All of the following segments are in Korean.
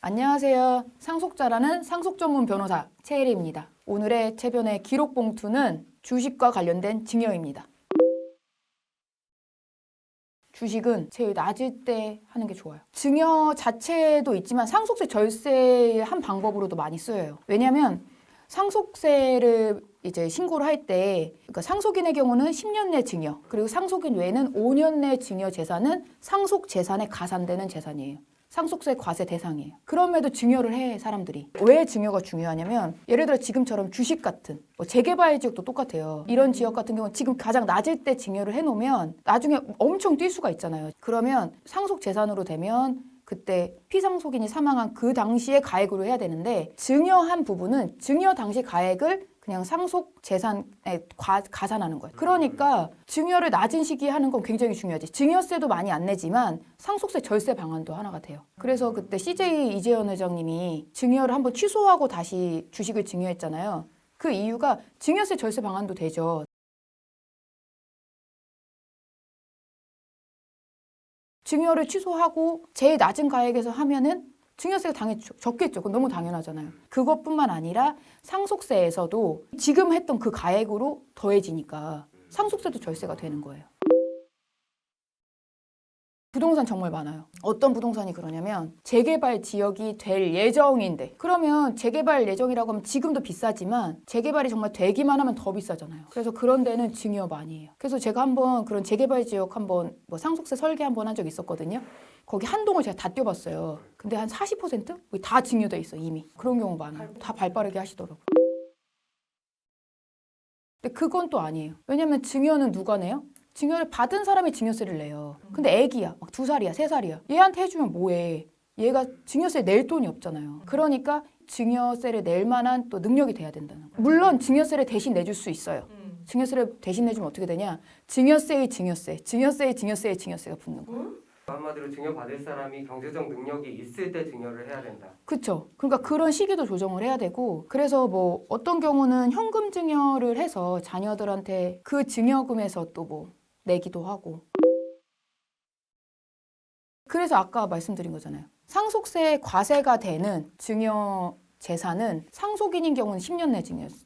안녕하세요. 상속자라는 상속 전문 변호사 최혜리입니다. 오늘의 채변의 기록 봉투는 주식과 관련된 증여입니다. 주식은 제일 낮을 때 하는 게 좋아요. 증여 자체도 있지만 상속세 절세의 한 방법으로도 많이 쓰여요. 왜냐하면 상속세를 이제 신고를 할 때, 그러니까 상속인의 경우는 10년 내 증여, 그리고 상속인 외에는 5년 내 증여 재산은 상속 재산에 가산되는 재산이에요. 상속세 과세 대상이에요. 그럼에도 증여를 해, 사람들이. 왜 증여가 중요하냐면, 예를 들어 지금처럼 주식 같은, 재개발 지역도 똑같아요. 이런 지역 같은 경우는 지금 가장 낮을 때 증여를 해놓으면 나중에 엄청 뛸 수가 있잖아요. 그러면 상속 재산으로 되면 그때 피상속인이 사망한 그 당시에 가액으로 해야 되는데, 증여한 부분은 증여 당시 가액을 그냥 상속 재산에 가산하는 거예요. 그러니까 증여를 낮은 시기에 하는 건 굉장히 중요하지. 증여세도 많이 안 내지만 상속세 절세 방안도 하나가 돼요. 그래서 그때 CJ 이재현 회장님이 증여를 한번 취소하고 다시 주식을 증여했잖아요. 그 이유가 증여세 절세 방안도 되죠. 증여를 취소하고 제일 낮은 가액에서 하면은 증여세가 당연히 적겠죠. 그건 너무 당연하잖아요. 그것뿐만 아니라 상속세에서도 지금 했던 그 가액으로 더해지니까 상속세도 절세가 되는 거예요. 부동산 정말 많아요. 어떤 부동산이 그러냐면 재개발 지역이 될 예정인데, 그러면 재개발 예정이라고 하면 지금도 비싸지만 재개발이 정말 되기만 하면 더 비싸잖아요. 그래서 그런 데는 증여 많이 해요. 그래서 제가 한번 그런 재개발 지역 한번 상속세 설계 한번 한 적 있었거든요. 거기 한 동을 제가 다 뛰어봤어요. 근데 한 40%? 거의 다 증여돼 있어 이미. 그런 경우 많아요. 다 발빠르게 하시더라고요. 근데 그건 또 아니에요. 왜냐면 증여는 누가 내요? 증여를 받은 사람이 증여세를 내요. 근데 애기야. 막 2살이야, 3살이야. 얘한테 해주면 뭐해. 얘가 증여세 낼 돈이 없잖아요. 그러니까 증여세를 낼 만한 또 능력이 돼야 된다는 거예요. 물론 증여세를 대신 내줄 수 있어요. 증여세를 대신 내주면 어떻게 되냐. 증여세의 증여세, 증여세의 증여세의 증여세가 붙는 거예요. 한마디로 증여받을 사람이 경제적 능력이 있을 때 증여를 해야 된다. 그렇죠. 그러니까 그런 시기도 조정을 해야 되고, 그래서 어떤 경우는 현금 증여를 해서 자녀들한테 그 증여금에서 또 내기도 하고. 그래서 아까 말씀드린 거잖아요. 상속세 과세가 되는 증여 재산은 상속인인 경우는 10년 내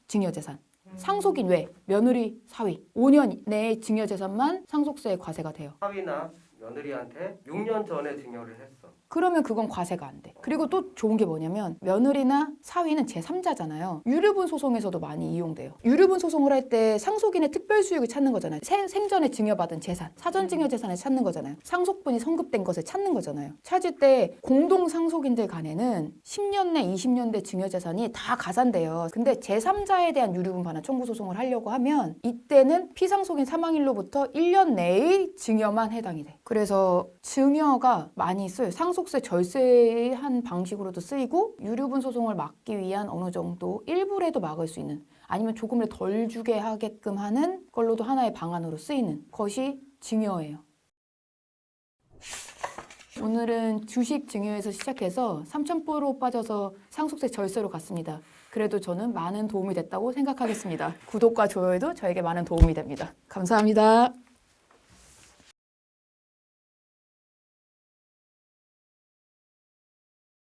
증여 재산. 상속인 외 며느리, 사위 5년 내의 증여 재산만 상속세 과세가 돼요. 사위나 며느리한테 6년 전에 증여를 했어. 그러면 그건 과세가 안 돼. 그리고 또 좋은 게 뭐냐면 며느리나 사위는 제3자잖아요. 유류분 소송에서도 많이 이용돼요. 유류분 소송을 할 때 상속인의 특별 수익을 찾는 거잖아요. 생전에 증여받은 재산, 사전 증여 재산을 찾는 거잖아요. 상속분이 성급된 것을 찾는 거잖아요. 찾을 때 공동 상속인들 간에는 10년 내 20년 대 증여 재산이 다 가산돼요. 근데 제3자에 대한 유류분 반환 청구 소송을 하려고 하면 이때는 피상속인 사망일로부터 1년 내의 증여만 해당이 돼. 그래서 증여가 많이 써요. 상속세 절세의 한 방식으로도 쓰이고, 유류분 소송을 막기 위한 어느 정도 일부라도 막을 수 있는, 아니면 조금을 덜 주게 하게끔 하는 걸로도 하나의 방안으로 쓰이는 것이 증여예요. 오늘은 주식 증여에서 시작해서 3,000%로 빠져서 상속세 절세로 갔습니다. 그래도 저는 많은 도움이 됐다고 생각하겠습니다. 구독과 좋아요도 저에게 많은 도움이 됩니다. 감사합니다.